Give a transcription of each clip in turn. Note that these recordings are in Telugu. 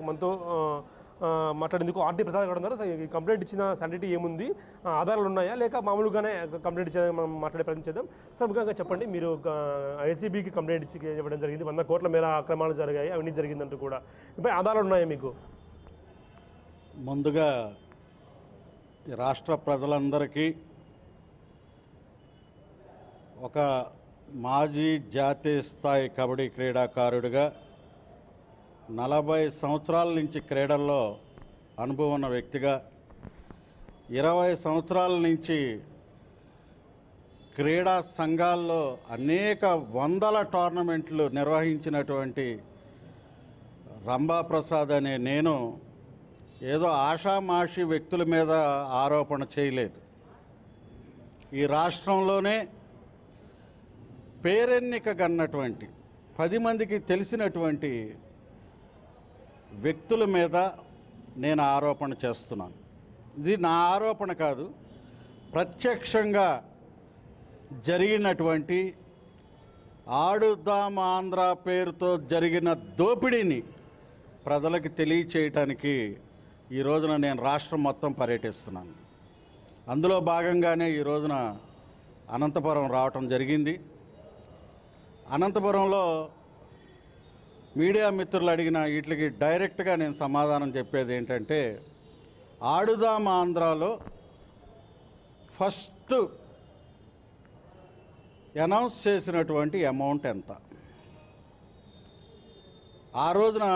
మనతో మాట్లాడేందుకు ఆర్టీ ప్రసాద్ గారు ఉన్నారు. సో ఈ కంప్లైంట్ ఇచ్చిన శానిటీ ఏముంది, ఆధారాలు ఉన్నాయా లేక మామూలుగానే కంప్లైంట్ ఇచ్చే మనం మాట్లాడే ప్రయత్నం చేద్దాం. సార్ ముఖ్యంగా చెప్పండి, మీరు ఐసీబీకి కంప్లైంట్ ఇచ్చి ఇవ్వడం జరిగింది, 100 కోట్ల మేర అక్రమాలు జరిగాయి, అవినీతి జరిగిందంటూ కూడా. ఇప్పుడు ఆధారాలు ఉన్నాయా మీకు? ముందుగా రాష్ట్ర ప్రజలందరికీ ఒక మాజీ జాతీయ స్థాయి కబడ్డీ క్రీడాకారుడిగా 40 సంవత్సరాల నుంచి క్రీడల్లో అనుభవం ఉన్న వ్యక్తిగా 20 సంవత్సరాల నుంచి క్రీడా సంఘాల్లో అనేక వందల టోర్నమెంట్లు నిర్వహించినటువంటి రంభాప్రసాద్ అనే నేను ఏదో ఆషామాషి వ్యక్తుల మీద ఆరోపణ చేయలేదు. ఈ రాష్ట్రంలోనే పేరెన్నికగన్నటువంటి 10 మందికి తెలిసినటువంటి వ్యక్తుల మీద నేను ఆరోపణ చేస్తున్నాను. ఇది నా ఆరోపణ కాదు, ప్రత్యక్షంగా జరిగినటువంటి ఆడుదాం ఆంధ్ర పేరుతో జరిగిన దోపిడీని ప్రజలకు తెలియచేయటానికి ఈ రోజున నేను రాష్ట్రం మొత్తం పర్యటిస్తున్నాను. అందులో భాగంగానే ఈ రోజున అనంతపురం రావటం జరిగింది. అనంతపురంలో మీడియా మిత్రులు అడిగిన వీటికి డైరెక్ట్గా నేను సమాధానం చెప్పేది ఏంటంటే, ఆడుదాం ఆంధ్రాలో ఫస్ట్ అనౌన్స్ చేసినటువంటి అమౌంట్ ఎంత? ఆ రోజున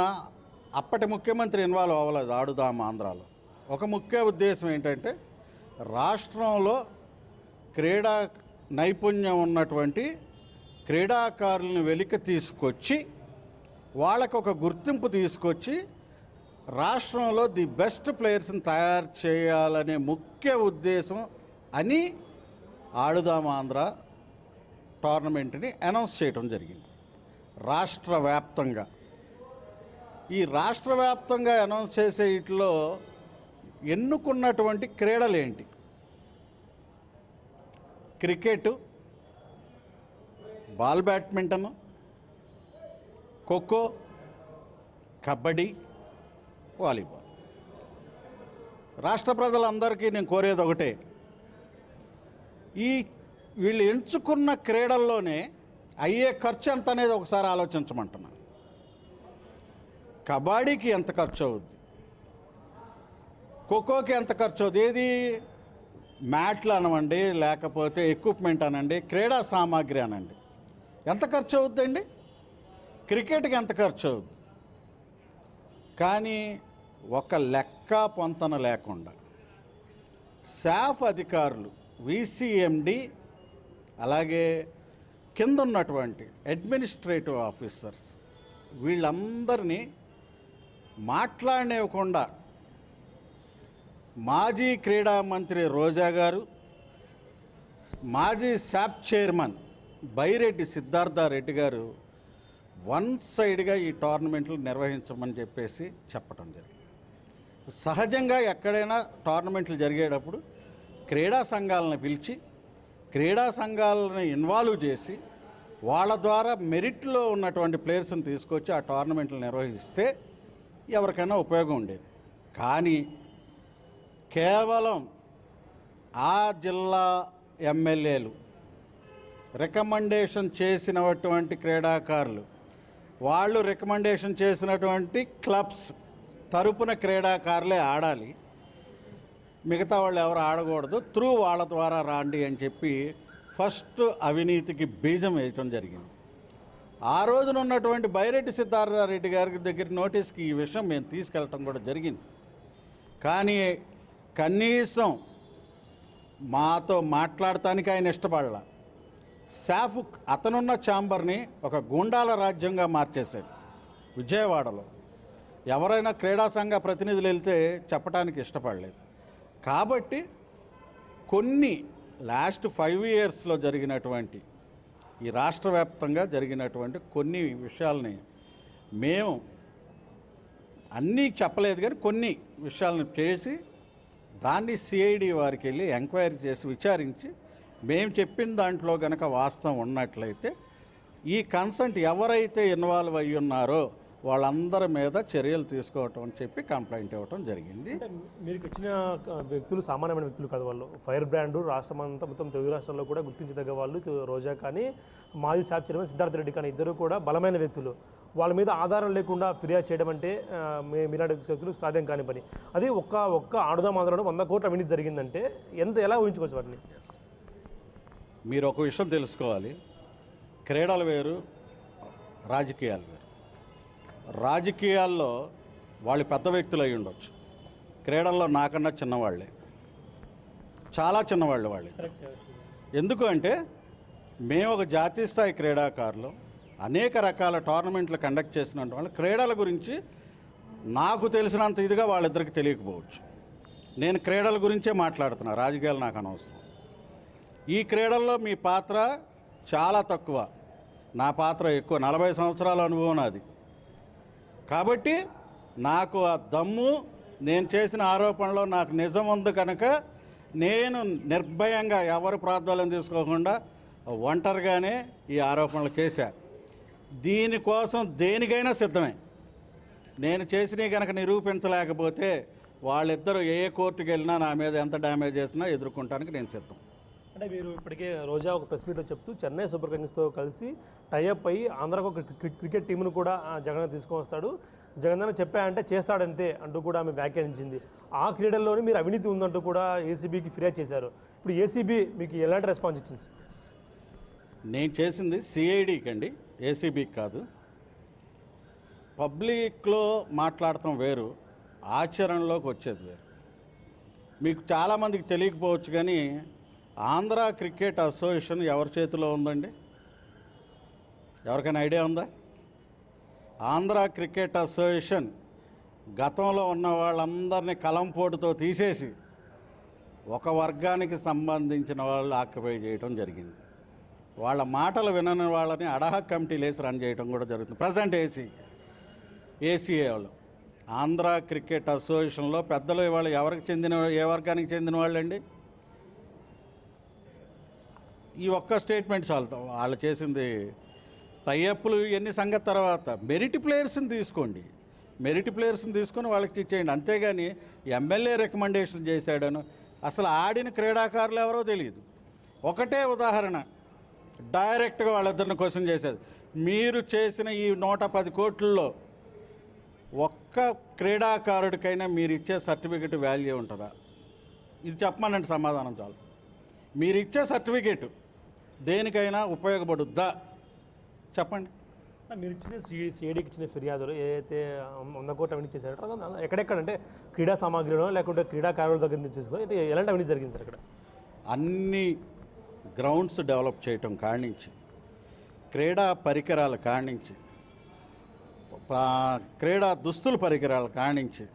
అప్పటి ముఖ్యమంత్రి ఇన్వాల్వ్ అవ్వలేదు ఆడుదాం ఆంధ్రాలో. ఒక ముఖ్య ఉద్దేశం ఏంటంటే, రాష్ట్రంలో క్రీడా నైపుణ్యం ఉన్నటువంటి క్రీడాకారులను వెలికి తీసుకొచ్చి వాళ్ళకు ఒక గుర్తింపు తీసుకొచ్చి రాష్ట్రంలో ది బెస్ట్ ప్లేయర్స్ని తయారు చేయాలనే ముఖ్య ఉద్దేశం అని ఆడుదాం ఆంధ్ర టోర్నమెంట్ని అనౌన్స్ చేయడం జరిగింది రాష్ట్ర వ్యాప్తంగా. ఈ రాష్ట్ర వ్యాప్తంగా అనౌన్స్ చేసే వీటిలో ఎన్నుకున్నటువంటి క్రీడలు ఏంటి? Cricket, ball badminton, kho kho, kabaddi, volleyball. రాష్ట్ర ప్రజలందరికీ నేను కోరేది ఒకటే, వీళ్ళు ఎంచుకున్న క్రీడల్లోనే అయ్యే ఖర్చు ఎంత అనేది ఒకసారి ఆలోచించమంటున్నాను. కబడ్డీకి ఎంత ఖర్చు అవుద్ది, ఖోఖోకి ఎంత ఖర్చు అవుద్ది, ఏది మ్యాట్లు అనండి లేకపోతే ఎక్విప్మెంట్ అనండి, క్రీడా సామాగ్రి అనండి, ఎంత ఖర్చు అవుద్దండి? క్రికెట్కి ఎంత ఖర్చు అవుద్ది? కానీ ఒక లెక్క పొంతన లేకుండా శాఫ్ అధికారులు, విసిఎండి, అలాగే కింద ఉన్నటువంటి అడ్మినిస్ట్రేటివ్ ఆఫీసర్స్ వీళ్ళందరినీ మాట్లాడనివ్వకుండా మాజీ క్రీడా మంత్రి రోజా గారు, మాజీ శాప్ చైర్మన్ బైరెడ్డి సిద్ధార్థారెడ్డి గారు వన్ సైడ్గా ఈ టోర్నమెంట్లు నిర్వహించమని చెప్పేసి చెప్పడం జరిగింది. సహజంగా ఎక్కడైనా టోర్నమెంట్లు జరిగేటప్పుడు క్రీడా సంఘాలను పిలిచి క్రీడా సంఘాలను ఇన్వాల్వ్ చేసి వాళ్ళ ద్వారా మెరిట్లో ఉన్నటువంటి ప్లేయర్స్ని తీసుకొచ్చి ఆ టోర్నమెంట్లు నిర్వహిస్తే ఎవరికైనా ఉపయోగం ఉండేది. కానీ కేవలం ఆ జిల్లా ఎమ్మెల్యేలు రికమెండేషన్ చేసినటువంటి క్రీడాకారులు, వాళ్ళు రికమెండేషన్ చేసినటువంటి క్లబ్స్ తరపున క్రీడాకారులే ఆడాలి, మిగతా వాళ్ళు ఎవరు ఆడకూడదు, త్రూ వాళ్ళ ద్వారా రాండి అని చెప్పి ఫస్ట్ అవినీతికి బీజం వేయటం జరిగింది. ఆ రోజున ఉన్నటువంటి బైరెడ్డి సిద్ధార్థారెడ్డి గారి దగ్గర నోటీస్కి ఈ విషయం మేము తీసుకెళ్ళటం కూడా జరిగింది. కానీ కనీసం మాతో మాట్లాడటానికి ఆయన ఇష్టపడాల. శాఫ్ అతనున్న ఛాంబర్ని ఒక గూండాల రాజ్యంగా మార్చేశాడు. విజయవాడలో ఎవరైనా క్రీడా సంఘ ప్రతినిధులు వెళ్తే చెప్పడానికి ఇష్టపడలేదు. కాబట్టి కొన్ని లాస్ట్ 5 yearsలో జరిగినటువంటి ఈ రాష్ట్ర వ్యాప్తంగా జరిగినటువంటి కొన్ని విషయాల్ని మేము అన్నీ చెప్పలేదు, కానీ కొన్ని విషయాలను చేసి దాన్ని సిఐడి వారికి వెళ్ళి ఎంక్వైరీ చేసి విచారించి మేము చెప్పిన దాంట్లో కనుక వాస్తవం ఉన్నట్లయితే ఈ కన్సెంట్ ఎవరైతే ఇన్వాల్వ్ అయ్యి ఉన్నారో వాళ్ళందరి మీద చర్యలు తీసుకోవటం అని చెప్పి కంప్లైంట్ ఇవ్వటం జరిగింది. అంటే మీకు ఇచ్చిన వ్యక్తులు సామాన్యమైన వ్యక్తులు కాదు, వాళ్ళు ఫైర్ బ్రాండ్ రాష్ట్రం అంతా మొత్తం తెలుగు రాష్ట్రాల్లో కూడా గుర్తించదగ్గ వాళ్ళు. రోజా కానీ మాజీ శాఖ చైర్మన్ సిద్ధార్థ రెడ్డి కానీ ఇద్దరు కూడా బలమైన వ్యక్తులు. వాళ్ళ మీద ఆధారం లేకుండా ఫిర్యాదు చేయడం అంటే మీలాంటి వ్యక్తులు సాధ్యం కాని పని. అది ఒక్క ఆడుదాం ఆంధ్రలో 100 కోట్ల అవినీతి జరిగిందంటే ఎలా ఊహించుకోవచ్చు వాటిని? మీరు ఒక విషయం తెలుసుకోవాలి, క్రీడలు వేరు, రాజకీయాలు వేరు. రాజకీయాల్లో వాళ్ళు పెద్ద వ్యక్తులు అయి ఉండొచ్చు, క్రీడల్లో నాకన్నా చిన్నవాళ్ళే, చాలా చిన్నవాళ్ళు వాళ్ళే. ఎందుకు అంటే మేము ఒక జాతీయ స్థాయి క్రీడాకారులు, అనేక రకాల టోర్నమెంట్లు కండక్ట్ చేసిన వాళ్ళు. క్రీడల గురించి నాకు తెలిసినంత ఇదిగా వాళ్ళిద్దరికి తెలియకపోవచ్చు. నేను క్రీడల గురించే మాట్లాడుతున్నా, రాజకీయాలు నాకు అనవసరం. ఈ క్రీడల్లో మీ పాత్ర చాలా తక్కువ, నా పాత్ర ఎక్కువ. 40 సంవత్సరాల అనుభవం నాది. కాబట్టి నాకు ఆ దమ్ము, నేను చేసిన ఆరోపణలో నాకు నిజం ఉంది కనుక నేను నిర్భయంగా ఎవరు ప్రార్థనలు తీసుకోకుండా ఒంటరిగానే ఈ ఆరోపణలు చేశా. దీనికోసం దేనికైనా సిద్ధమే. నేను చేసినవి కనుక నిరూపించలేకపోతే వాళ్ళిద్దరూ ఏ కోర్టుకు వెళ్ళినా నా మీద ఎంత డ్యామేజ్ చేసినా ఎదుర్కొంటానికి నేను సిద్ధం. అంటే మీరు ఇప్పటికే రోజా ఒక ప్రెస్ మీట్లో చెప్తూ చెన్నై సూపర్ కింగ్స్తో కలిసి టైఅప్ అయ్యి ఆంధ్రాకు ఒక క్రికెట్ టీంను కూడా జగన్ తీసుకొని వస్తాడు, జగన్ చెప్పాయంటే చేస్తాడంతే అంటూ కూడా ఆమె వ్యాఖ్యానించింది. ఆ క్రీడల్లోనే మీరు అవినీతి ఉందంటూ కూడా ఏసీబీకి ఫిర్యాదు చేశారు. ఇప్పుడు ఏసీబీ మీకు ఎలాంటి రెస్పాన్స్ ఇచ్చింది? నేను చేసింది సిఐడికి అండి, ఏసీబీకి కాదు. పబ్లిక్లో మాట్లాడటం వేరు, ఆచరణలోకి వచ్చేది వేరు. మీకు చాలామందికి తెలియకపోవచ్చు కానీ ఆంధ్ర క్రికెట్ అసోసియేషన్ ఎవరి చేతిలో ఉందండి? ఎవరికైనా ఐడియా ఉందా? ఆంధ్ర క్రికెట్ అసోసియేషన్ గతంలో ఉన్న వాళ్ళందరినీ కలంపోటుతో తీసేసి ఒక వర్గానికి సంబంధించిన వాళ్ళు ఆక్యుపై చేయడం జరిగింది. వాళ్ళ మాటలు వినని వాళ్ళని అడాహక్ కమిటీలు వేసి రన్ చేయడం కూడా జరుగుతుంది. ప్రజెంట్ ఏసీఏ వాళ్ళు ఆంధ్ర క్రికెట్ అసోసియేషన్లో పెద్దలు వాళ్ళు ఎవరికి చెందిన, ఏ వర్గానికి చెందిన వాళ్ళండి? ఈ ఒక్క స్టేట్మెంట్ చాలు. వాళ్ళు చేసింది టైఅప్లు ఎన్ని సంగతి తర్వాత మెరిట్ ప్లేయర్స్ని తీసుకోండి, మెరిట్ ప్లేయర్స్ని తీసుకొని వాళ్ళకి ఇచ్చేయండి. అంతేగాని ఎమ్మెల్యే రికమెండేషన్ చేశాడను అసలు ఆడిన క్రీడాకారులు ఎవరో తెలియదు. ఒకటే ఉదాహరణ, డైరెక్ట్గా వాళ్ళిద్దరిని క్వశ్చన్ చేసేది. మీరు చేసిన ఈ 110 కోట్లలో ఒక్క క్రీడాకారుడికైనా మీరు ఇచ్చే సర్టిఫికెట్ వాల్యూ ఉంటుందా? ఇది చెప్పమనండి, సమాధానం చాలు. మీరు ఇచ్చే సర్టిఫికేట్ దేనికైనా ఉపయోగపడుద్దా చెప్పండి. మీరు ఇచ్చిన సిఐడికి ఇచ్చిన ఫిర్యాదులు ఏదైతే 100 కోట్ల అవినీతి చేశారో ఎక్కడెక్కడంటే క్రీడా సామాగ్రిలో లేకుంటే క్రీడాకారుల దగ్గర నుంచి తీసుకుని ఎలాంటి అవినీతి జరిగింది సార్? ఇక్కడ అన్ని గ్రౌండ్స్ డెవలప్ చేయటం కానించి, క్రీడా పరికరాల కానించి, క్రీడా దుస్తుల పరికరాలు కానించి,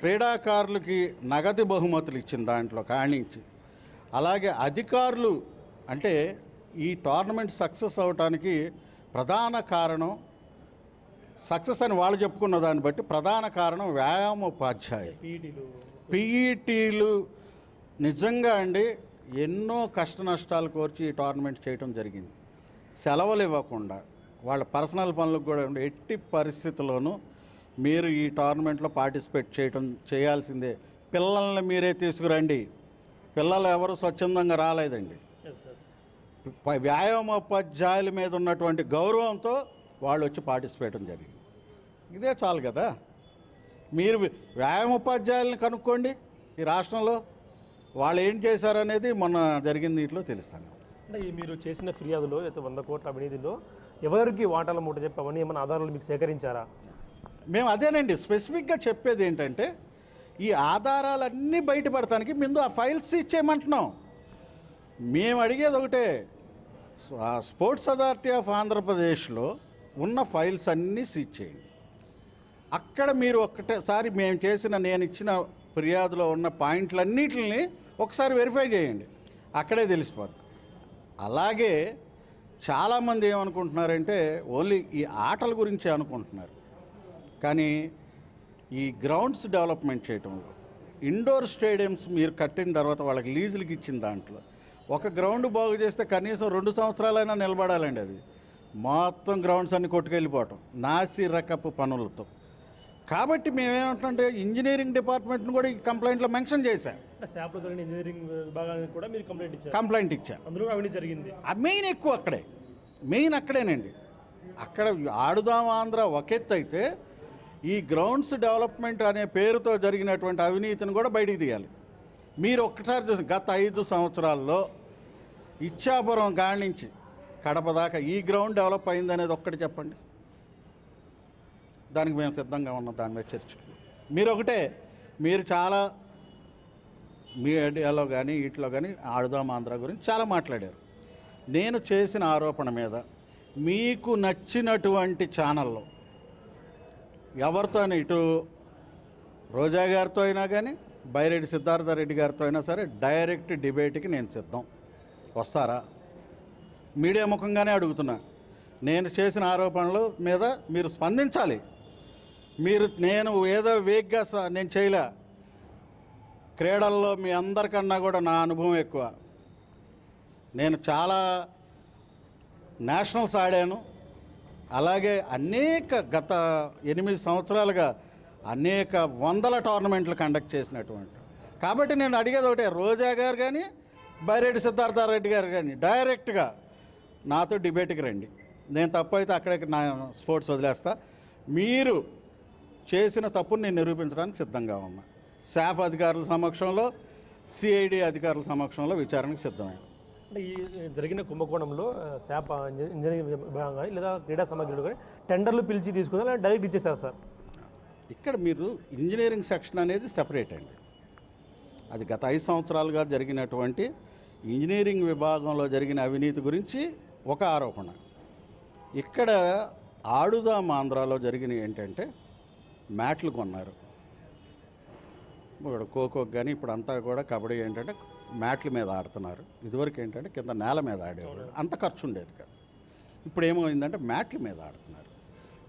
క్రీడాకారులకి నగదు బహుమతులు ఇచ్చిన దాంట్లో కానించి, అలాగే అధికారులు అంటే ఈ టోర్నమెంట్ సక్సెస్ అవడానికి ప్రధాన కారణం, సక్సెస్ అని వాళ్ళు చెప్పుకున్న దాన్ని బట్టి ప్రధాన కారణం వ్యాయామోపాధ్యాయులు, పీఈటీలు. నిజంగా అండి ఎన్నో కష్ట నష్టాలు కోర్చి ఈ టోర్నమెంట్ చేయడం జరిగింది. సెలవులు ఇవ్వకుండా వాళ్ళ పర్సనల్ పనులకు కూడా ఎట్టి పరిస్థితుల్లోనూ మీరు ఈ టోర్నమెంట్లో పార్టిసిపేట్ చేయాల్సిందే. పిల్లల్ని మీరే తీసుకురండి. పిల్లలు ఎవరు స్వచ్ఛందంగా రాలేదండి. వ్యాయామోపాధ్యాయుల మీద ఉన్నటువంటి గౌరవంతో వాళ్ళు వచ్చి పార్టిసిపేట్ జరిగింది. ఇదే చాలు కదా. మీరు వ్యాయామోపాధ్యాయుల్ని కనుక్కోండి ఈ రాష్ట్రంలో, వాళ్ళు ఏం చేశారనేది మొన్న జరిగిన దీంట్లో తెలుస్తాను. అంటే మీరు చేసిన ఫిర్యాదులో అయితే 100 కోట్ల అవినీతిలో ఎవరికి వాటాల మూట చెప్పి అవన్నీ ఏమైనా ఆధారాలు మీకు సేకరించారా? మేము అదేనండి స్పెసిఫిక్గా చెప్పేది ఏంటంటే ఈ ఆధారాలన్నీ బయటపడటానికి ముందు ఆ ఫైల్స్ ఇచ్చేయమంటున్నాం. మేము అడిగేది ఒకటే, స్పోర్ట్స్ అథారిటీ ఆఫ్ ఆంధ్రప్రదేశ్లో ఉన్న ఫైల్స్ అన్నీ సీజ్ చేయండి. అక్కడ మీరు ఒక్కటేసారి నేను ఇచ్చిన ఫిర్యాదులో ఉన్న పాయింట్లన్నిటిని ఒకసారి వెరిఫై చేయండి, అక్కడే తెలిసిపోద్ది. అలాగే చాలామంది ఏమనుకుంటున్నారంటే ఓన్లీ ఈ ఆటల గురించే అనుకుంటున్నారు. కానీ ఈ గ్రౌండ్స్ డెవలప్మెంట్ చేయటంలో, ఇండోర్ స్టేడియంస్ మీరు కట్టిన తర్వాత వాళ్ళకి లీజులకి ఇచ్చిన దాంట్లో ఒక గ్రౌండ్ బాగు చేస్తే కనీసం 2 సంవత్సరాలైనా నిలబడాలండి. అది మొత్తం గ్రౌండ్స్ అన్ని కొట్టుకెళ్ళిపోవటం నాసి రకపు పనులతో. కాబట్టి మేమేమంటే ఇంజనీరింగ్ డిపార్ట్మెంట్ని కూడా ఈ కంప్లైంట్లో మెన్షన్ చేశాం. శాప్లో జరిగిన ఇంజనీరింగ్ విభాగానికి కూడా మీరు కంప్లైంట్ ఇచ్చా. అందులో అవినీతి జరిగింది. మెయిన్ ఎక్కువ అక్కడే, మెయిన్ అక్కడేనండి. అక్కడ ఆడుదాం ఆంధ్ర ఒక ఎత్తు అయితే ఈ గ్రౌండ్స్ డెవలప్మెంట్ అనే పేరుతో జరిగినటువంటి అవినీతిని కూడా బయటికి తీయాలి. మీరు ఒక్కసారి చూసి గత 5 సంవత్సరాల్లో ఇచ్చాపురం గాడి నుంచి కడప దాకా ఈ గ్రౌండ్ డెవలప్ అయిందనేది ఒక్కటి చెప్పండి. దానికి మేము సిద్ధంగా ఉన్నాం దాని మీద చర్చకు. మీరు చాలా మీడియాలో కానీ వీటిలో కానీ ఆడుదాం ఆంధ్ర గురించి చాలా మాట్లాడారు. నేను చేసిన ఆరోపణ మీద మీకు నచ్చినటువంటి ఛానల్లో ఎవరితో అయినా, ఇటు రోజా గారితో అయినా కానీ బైరెడ్డి సిద్ధార్థరెడ్డి గారితో అయినా సరే డైరెక్ట్ డిబేట్కి నేను సిద్ధం. వస్తారా? మీడియా ముఖంగానే అడుగుతున్నా. నేను చేసిన ఆరోపణల మీద మీరు స్పందించాలి. నేను ఏదో వేగ్గా నేను చేయలే. క్రీడల్లో మీ అందరికన్నా కూడా నా అనుభవం ఎక్కువ. నేను చాలా నేషనల్స్ ఆడాను. అలాగే గత 8 సంవత్సరాలుగా అనేక వందల టోర్నమెంట్లు కండక్ట్ చేసినటువంటి. కాబట్టి నేను అడిగేది ఒకటే, రోజా గారు కానీ బైరెడ్డి సిద్ధార్థరెడ్డి గారు కానీ డైరెక్ట్గా నాతో డిబేట్కి రండి. నేను తప్పు అయితే అక్కడే నా స్పోర్ట్స్ వదిలేస్తా. మీరు చేసిన తప్పును నేను నిరూపించడానికి సిద్ధంగా ఉన్నా. శాఫ్ అధికారుల సమక్షంలో, సిఐడి అధికారుల సమక్షంలో విచారణకు సిద్ధమైంది. అంటే ఈ జరిగిన కుంభకోణంలో శాప్ ఇంజనీరింగ్ విభాగం కానీ లేదా క్రీడా సామగ్రిలు కానీ టెండర్లు పిలిచి తీసుకుందా లేదా డైరెక్ట్ ఇచ్చేసారు సార్? ఇక్కడ మీరు ఇంజనీరింగ్ సెక్షన్ అనేది సెపరేట్ అండి. అది గత 5 సంవత్సరాలుగా జరిగినటువంటి ఇంజనీరింగ్ విభాగంలో జరిగిన అవినీతి గురించి ఒక ఆరోపణ. ఇక్కడ ఆడుదాం ఆంధ్రాలో జరిగినవి ఏంటంటే మ్యాట్లు కొన్నారు. ఇప్పుడు ఖోఖోకి కానీ ఇప్పుడు అంతా కూడా కబడ్డీ ఏంటంటే మ్యాట్ల మీద ఆడుతున్నారు. ఇదివరకు ఏంటంటే కింద నేల మీద ఆడేవాళ్ళు, అంత ఖర్చు ఉండేది కాదు. ఇప్పుడు ఏమైందంటే మ్యాట్ల మీద ఆడుతున్నారు.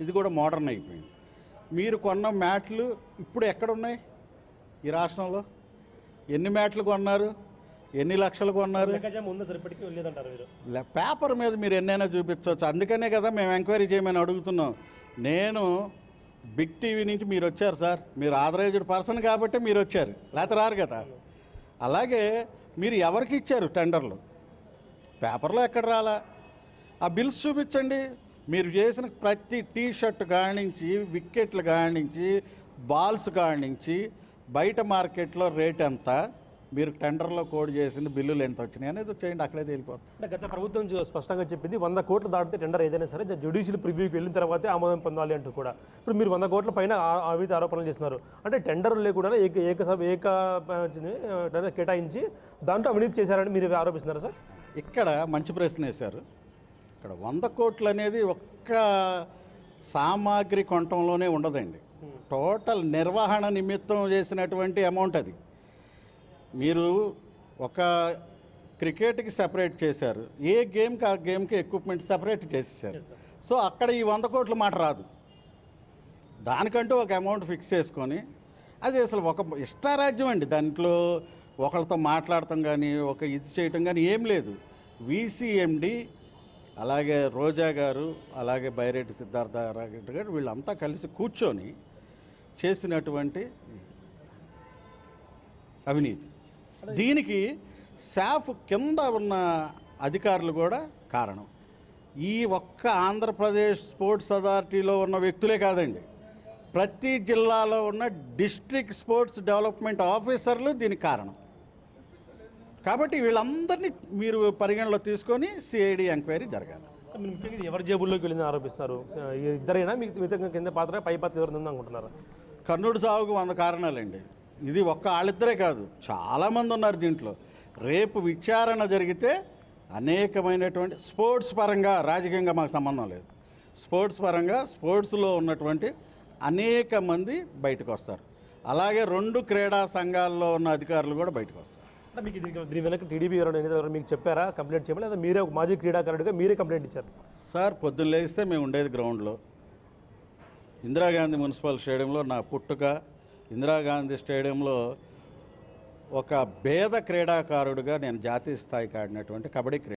ఇది కూడా మోడర్న్ అయిపోయింది. మీరు కొన్న మ్యాట్లు ఇప్పుడు ఎక్కడున్నాయి ఈ రాష్ట్రంలో? ఎన్ని మ్యాట్లు కొన్నారు? ఎన్ని లక్షలు కొన్నారు? పేపర్ మీద మీరు ఎన్నైనా చూపించవచ్చు. అందుకనే కదా మేము ఎంక్వైరీ చేయమని అడుగుతున్నాం. నేను బిగ్ టీవీ నుంచి మీరు వచ్చారు సార్, మీరు ఆథరైజ్డ్ పర్సన్ కాబట్టి మీరు వచ్చారు, లేకపోతే రారు కదా. అలాగే మీరు ఎవరికి ఇచ్చారు టెండర్లు? పేపర్లో ఎక్కడ రాలా? ఆ బిల్స్ చూపించండి. మీరు చేసిన ప్రతి టీ షర్ట్ కానించి, వికెట్లు కానించి, బాల్స్ కానించి, బయట మార్కెట్లో రేట్ ఎంత, మీరు టెండర్లో కోడ్ చేసిన బిల్లులు ఎంత వచ్చినాయి అనేది చేయండి, అక్కడే తేలిపోతుంది. అంటే గత ప్రభుత్వం స్పష్టంగా చెప్పింది 100 కోట్లు దాటితే టెండర్ ఏదైనా సరే జ్యుడిషియల్ ప్రివ్యూకి వెళ్ళిన తర్వాతే ఆమోదం పొందాలి అంటూ కూడా. ఇప్పుడు మీరు 100 కోట్ల పైన అవినీతి ఆరోపణలు చేస్తున్నారు. అంటే టెండర్ లేకుండా టెండర్ కేటాయించి దాంట్లో అవినీతి చేశారని మీరు ఆరోపిస్తున్నారు సార్? ఇక్కడ మంచి ప్రశ్న వేశారు. ఇక్కడ 100 కోట్లు అనేది ఒక్క సామాగ్రి కొనటంలోనే ఉండదండి. టోటల్ నిర్వహణ నిమిత్తం చేసినటువంటి అమౌంట్ అది. మీరు ఒక క్రికెట్కి సెపరేట్ చేశారు, ఏ గేమ్కి ఆ గేమ్కి ఎక్విప్మెంట్ సెపరేట్ చేసేసారు. సో అక్కడ ఈ 100 కోట్ల మాట రాదు. దానికంటూ ఒక అమౌంట్ ఫిక్స్ చేసుకొని, అది అసలు ఒక ఇష్టారాజ్యం అండి. దాంట్లో ఒకళ్ళతో మాట్లాడటం కానీ ఒక ఇది చేయటం కానీ ఏం లేదు. VCMD అలాగే రోజా గారు అలాగే బైరెడ్డి సిద్ధార్థరెడ్డి గారు వీళ్ళంతా కలిసి కూర్చొని చేసినటువంటి అవినీతి. దీనికి శాఫ్ కింద ఉన్న అధికారులు కూడా కారణం. ఈ ఒక్క ఆంధ్రప్రదేశ్ స్పోర్ట్స్ అథారిటీలో ఉన్న వ్యక్తులే కాదండి, ప్రతి జిల్లాలో ఉన్న డిస్ట్రిక్ట్ స్పోర్ట్స్ డెవలప్మెంట్ ఆఫీసర్లు దీనికి కారణం. కాబట్టి వీళ్ళందరినీ మీరు పరిగణలో తీసుకొని సిఐడి ఎంక్వైరీ జరగాలి. ఎవరి జేబుల్లోకి వెళ్ళిందని ఆరోపిస్తున్నారు? ఇద్దరైనా మీకు కింద పాత్ర పై పాత్ర ఎవరు అనుకుంటున్నారా? కర్నూలు సాగుకు 100 కారణాలండి. ఇది ఒక్క వాళ్ళిద్దరే కాదు, చాలామంది ఉన్నారు దీంట్లో. రేపు విచారణ జరిగితే అనేకమైనటువంటి స్పోర్ట్స్ పరంగా, రాజకీయంగా మాకు సంబంధం లేదు, స్పోర్ట్స్ పరంగా స్పోర్ట్స్లో ఉన్నటువంటి అనేక మంది బయటకు వస్తారు. అలాగే 2 క్రీడా సంఘాల్లో ఉన్న అధికారులు కూడా బయటకు వస్తారు. మీకు దీని వెనక టీడీపీ ఎవరు మీకు చెప్పారా కంప్లైంట్ చేయమని, లేదా మీరే ఒక మాజీ క్రీడాకారుడిగా మీరే కంప్లైంట్ ఇచ్చారు? సార్ పొద్దున్న లేస్తే మేము ఉండేది గ్రౌండ్లో, ఇందిరాగాంధీ మున్సిపల్ స్టేడియంలో. నా పుట్టుక ఇందిరాగాంధీ స్టేడియంలో ఒక పేద క్రీడాకారుడిగా నేను జాతీయ స్థాయికి ఆడినటువంటి కబడ్డీ